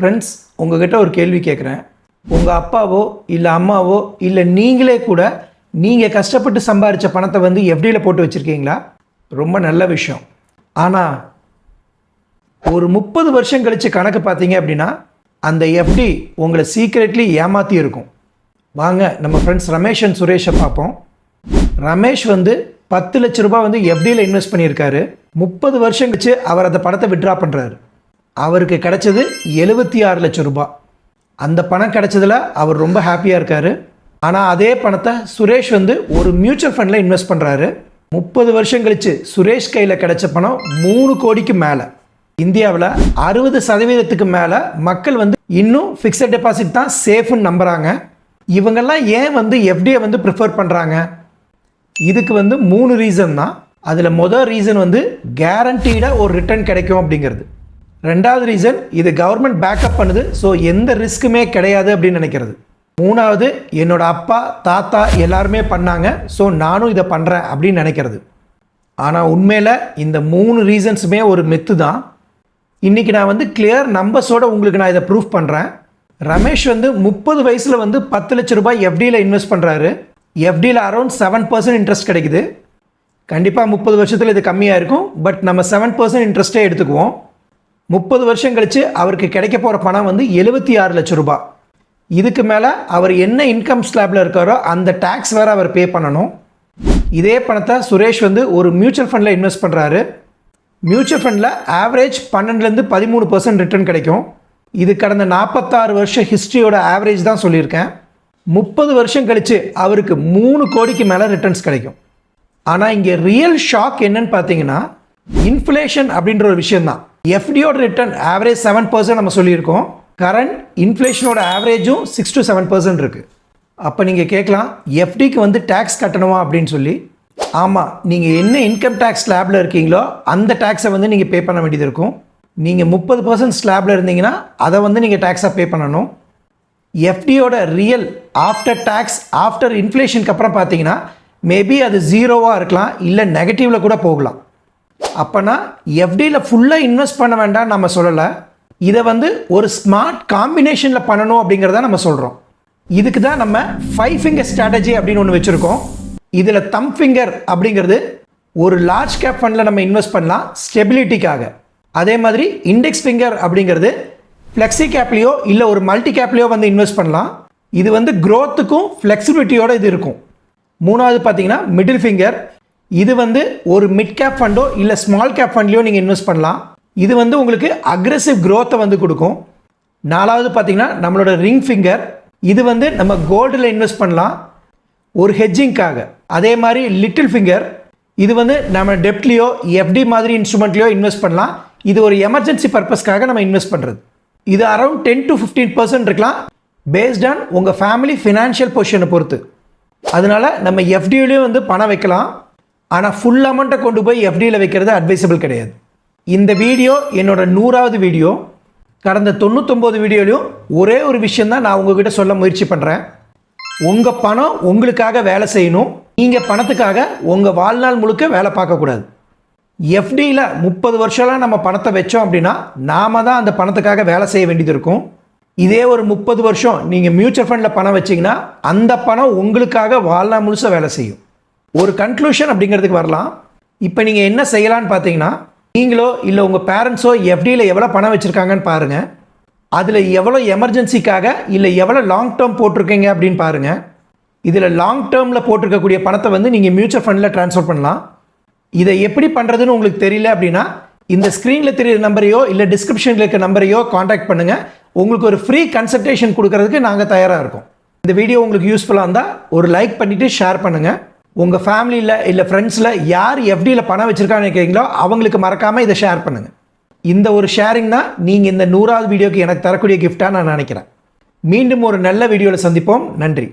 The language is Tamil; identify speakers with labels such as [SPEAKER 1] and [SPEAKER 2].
[SPEAKER 1] ஃப்ரெண்ட்ஸ், உங்ககிட்ட ஒரு கேள்வி கேட்குறேன். உங்கள் அப்பாவோ இல்லை அம்மாவோ இல்லை நீங்களே கூட நீங்கள் கஷ்டப்பட்டு சம்பாதிச்ச பணத்தை வந்து எஃப்டியில் போட்டு வச்சுருக்கீங்களா? ரொம்ப நல்ல விஷயம். ஆனால் ஒரு 30 வருஷம் கழித்து கணக்கு பார்த்தீங்க அப்படின்னா அந்த எஃப்டி உங்களை சீக்ரெட்லி ஏமாற்றி இருக்கும். வாங்க நம்ம ஃப்ரெண்ட்ஸ் ரமேஷ் அண்ட் சுரேஷை பார்ப்போம். ரமேஷ் வந்து 10 லட்ச ரூபாய் வந்து எஃப்டியில் இன்வெஸ்ட் பண்ணியிருக்காரு. 30 வருஷம் கழிச்சு அவர் அந்த பணத்தை விட்ரா பண்ணுறாரு. அவருக்கு கிடைச்சது 76 லட்சம் ரூபாய். அந்த பணம் கிடைச்சதில் அவர் ரொம்ப ஹாப்பியாக இருக்கார். ஆனால் அதே பணத்தை சுரேஷ் வந்து ஒரு மியூச்சுவல் ஃபண்டில் இன்வெஸ்ட் பண்ணுறாரு. 30 வருஷம் கழிச்சு சுரேஷ் கையில் கிடைச்ச பணம் 3 கோடிக்கு மேலே. இந்தியாவில் 60% மேலே மக்கள் வந்து இன்னும் ஃபிக்ஸட் டெபாசிட் தான் சேஃப்னு நம்புகிறாங்க. இவங்கெல்லாம் ஏன் வந்து எஃப்டியை வந்து ப்ரிஃபர் பண்ணுறாங்க? இதுக்கு வந்து 3 ரீசன் தான். அதில் மொதல் ரீசன் வந்து கேரண்டீடாக ஒரு ரிட்டர்ன் கிடைக்கும் அப்படிங்கிறது. ரெண்டாவது ரீசன் இது கவர்மெண்ட் பேக்கப் பண்ணுது, ஸோ எந்த ரிஸ்க்குமே கிடையாது அப்படின்னு நினைக்கிறது. மூணாவது என்னோட அப்பா தாத்தா எல்லாருமே பண்ணாங்க, ஸோ நானும் இதை பண்ணுறேன் அப்படின்னு நினைக்கிறது. ஆனால் உண்மையில் இந்த 3 ரீசன்ஸுமே ஒரு மித்து தான். இன்றைக்கி நான் வந்து கிளியர் நம்பர்ஸோடு உங்களுக்கு நான் இதை ப்ரூஃப் பண்ணுறேன். ரமேஷ் வந்து 30 வயசில் வந்து 10 லட்ச ரூபாய் எஃப்டியில் இன்வெஸ்ட் பண்ணுறாரு. எஃப்டியில் அரௌண்ட் 7% இன்ட்ரெஸ்ட் கிடைக்குது. கண்டிப்பாக 30 வருஷத்தில் இது கம்மியாக இருக்கும், பட் நம்ம 7% இன்ட்ரெஸ்ட்டே எடுத்துக்குவோம். 30 வருஷம் கழித்து அவருக்கு கிடைக்க போகிற பணம் வந்து 76 லட்ச ரூபாய். இதுக்கு மேலே அவர் என்ன இன்கம் ஸ்லாபில் இருக்காரோ அந்த டேக்ஸ் வேறு அவர் பே பண்ணணும். இதே பணத்தை சுரேஷ் வந்து ஒரு மியூச்சுவல் ஃபண்டில் இன்வெஸ்ட் பண்ணுறாரு. மியூச்சுவல் ஃபண்டில் ஆவரேஜ் 12லேருந்து 13% ரிட்டர்ன் கிடைக்கும். இது கடந்த 46 வருஷம் ஹிஸ்ட்ரியோட ஆவரேஜ் தான் சொல்லியிருக்கேன். 30 வருஷம் கழித்து அவருக்கு 3 கோடிக்கு மேலே ரிட்டர்ன்ஸ் கிடைக்கும். ஆனால் இங்கே ரியல் ஷாக் என்னன்னு பார்த்தீங்கன்னா இன்ஃப்ளேஷன் அப்படின்ற ஒரு விஷயந்தான். எஃப்டியோட ரிட்டர்ன் ஆவரேஜ் 7% நம்ம சொல்லியிருக்கோம். கரண்ட் இன்ஃப்ளேஷனோட ஆவரேஜும் 6 to 7% இருக்குது. அப்போ நீங்கள் கேட்கலாம், எஃப்டிக்கு வந்து டேக்ஸ் கட்டணுமா அப்படின்னு சொல்லி. ஆமாம், நீங்கள் என்ன இன்கம் டேக்ஸ் ஸ்லாபில் இருக்கீங்களோ அந்த டேக்ஸை வந்து நீங்கள் பே பண்ண வேண்டியது இருக்கும். நீங்கள் 30% ஸ்லாபில் இருந்தீங்கன்னா அதை வந்து நீங்கள் டேக்ஸாக பே பண்ணணும். எஃப்டியோட ரியல் ஆஃப்டர் டேக்ஸ் ஆஃப்டர் இன்ஃப்ளேஷனுக்கு அப்புறம் பார்த்தீங்கன்னா மேபி அது 0வாக இருக்கலாம், இல்லை நெகட்டிவில் கூட போகலாம். அப்போனா எஃப்டியில் ஃபுல்லாக இன்வெஸ்ட் பண்ண வேண்டாம் நம்ம சொல்லலை. இதை வந்து ஒரு ஸ்மார்ட் காம்பினேஷனில் பண்ணணும் அப்படிங்கிறத நம்ம சொல்கிறோம். இதுக்கு தான் நம்ம 5 ஃபிங்கர் ஸ்ட்ராட்டஜி அப்படின்னு ஒன்று வச்சுருக்கோம். இதில் தம் ஃபிங்கர் அப்படிங்கிறது ஒரு லார்ஜ் கேப் ஃபண்டில் நம்ம இன்வெஸ்ட் பண்ணலாம் ஸ்டெபிலிட்டிக்காக. அதே மாதிரி இண்டெக்ஸ் ஃபிங்கர் அப்படிங்கிறது ஃப்ளெக்ஸி கேப்லேயோ இல்லை ஒரு மல்டி கேப்லேயோ வந்து இன்வெஸ்ட் பண்ணலாம். இது வந்து க்ரோத்துக்கும் ஃப்ளெக்சிபிலிட்டியோடு இது இருக்கும். மூணாவது பார்த்தீங்கன்னா மிடில் ஃபிங்கர். இது வந்து ஒரு மிட் கேப் ஃபண்டோ இல்லை ஸ்மால் கேப் ஃபண்ட்லேயோ நீங்கள் இன்வெஸ்ட் பண்ணலாம். இது வந்து உங்களுக்கு அக்ரெசிவ் க்ரோத்தை வந்து கொடுக்கும். நாலாவது பார்த்தீங்கன்னா நம்மளோட ரிங் ஃபிங்கர். இது வந்து நம்ம கோல்டில் இன்வெஸ்ட் பண்ணலாம் ஒரு ஹெட்ஜிங்காக. அதே மாதிரி லிட்டில் ஃபிங்கர். இது வந்து நம்ம டெப்ட்லேயோ எஃப்டி மாதிரி இன்ஸ்ட்ருமெண்ட்லேயோ இன்வெஸ்ட் பண்ணலாம். இது ஒரு எமர்ஜென்சி பர்பஸ்க்காக நம்ம இன்வெஸ்ட் பண்ணுறது. இது அரௌண்ட் 10 to 15% இருக்கலாம் பேஸ்ட் ஆன் உங்கள் ஃபேமிலி ஃபினான்ஷியல் பொசிஷனை பொறுத்து. அதனால் நம்ம எஃப்டியிலையும் வந்து பணம் வைக்கலாம், ஆனால் ஃபுல் அமௌண்ட்டை கொண்டு போய் எஃப்டியில் வைக்கிறது அட்வைசபிள் கிடையாது. இந்த வீடியோ என்னோட 100வது வீடியோ. கடந்த 99 வீடியோலையும் ஒரே ஒரு விஷயந்தான் நான் உங்ககிட்ட சொல்ல முயற்சி பண்ணுறேன். உங்கள் பணம் உங்களுக்காக வேலை செய்யணும். நீங்கள் பணத்துக்காக உங்கள் வாழ்நாள் முழுக்க வேலை பார்க்கக்கூடாது. எஃப்டியில் 30 வருஷம்லாம் நம்ம பணத்தை வச்சோம் அப்படின்னா நாம தான் அந்த பணத்துக்காக வேலை செய்ய வேண்டியது இருக்கும். இதே ஒரு 30 வருஷம் நீங்கள் மியூச்சுவல் ஃபண்டில் பணம் வச்சிங்கன்னா அந்த பணம் உங்களுக்காக வாழ்நாள் முழுசாக வேலை செய்யும். ஒரு கன்க்ளூஷன் அப்படிங்கிறதுக்கு வரலாம். இப்போ நீங்கள் என்ன செய்யலான்னு பார்த்தீங்கன்னா, நீங்களோ இல்லை உங்கள் பேரண்ட்ஸோ எஃப்டியில் எவ்வளோ பணம் வச்சுருக்காங்கன்னு பாருங்கள். அதில் எவ்வளோ எமர்ஜென்சிக்காக இல்லை எவ்வளோ லாங் டேர்ம் போட்டிருக்கீங்க அப்படின்னு பாருங்கள். இதில் லாங் டேர்மில் போட்டிருக்கக்கூடிய பணத்தை வந்து நீங்கள் மியூச்சுவல் ஃபண்டில் ட்ரான்ஸ்ஃபர் பண்ணலாம். இதை எப்படி பண்ணுறதுன்னு உங்களுக்கு தெரியல அப்படின்னா இந்த ஸ்க்ரீனில் தெரியுற நம்பரையோ இல்லை டிஸ்கிரிப்ஷனில் இருக்க நம்பரையோ காண்டாக்ட் பண்ணுங்கள். உங்களுக்கு ஒரு ஃப்ரீ கன்சல்டேஷன் கொடுக்கறதுக்கு நாங்கள் தயாராக இருக்கோம். இந்த வீடியோ உங்களுக்கு யூஸ்ஃபுல்லாக இருந்தால் ஒரு லைக் பண்ணிவிட்டு ஷேர் பண்ணுங்கள். உங்கள் ஃபேமிலியில் இல்லை ஃப்ரெண்ட்ஸில் யார் எஃப்டியில் பணம் வச்சுருக்கான்னு நினைக்கிறீங்களோ அவங்களுக்கு மறக்காமல் இதை ஷேர் பண்ணுங்கள். இந்த ஒரு ஷேரிங் தான் நீங்கள் இந்த 100வது வீடியோக்கு எனக்கு தரக்கூடிய கிஃப்டாக நான் நினைக்கிறேன். மீண்டும் ஒரு நல்ல வீடியோவில் சந்திப்போம். நன்றி.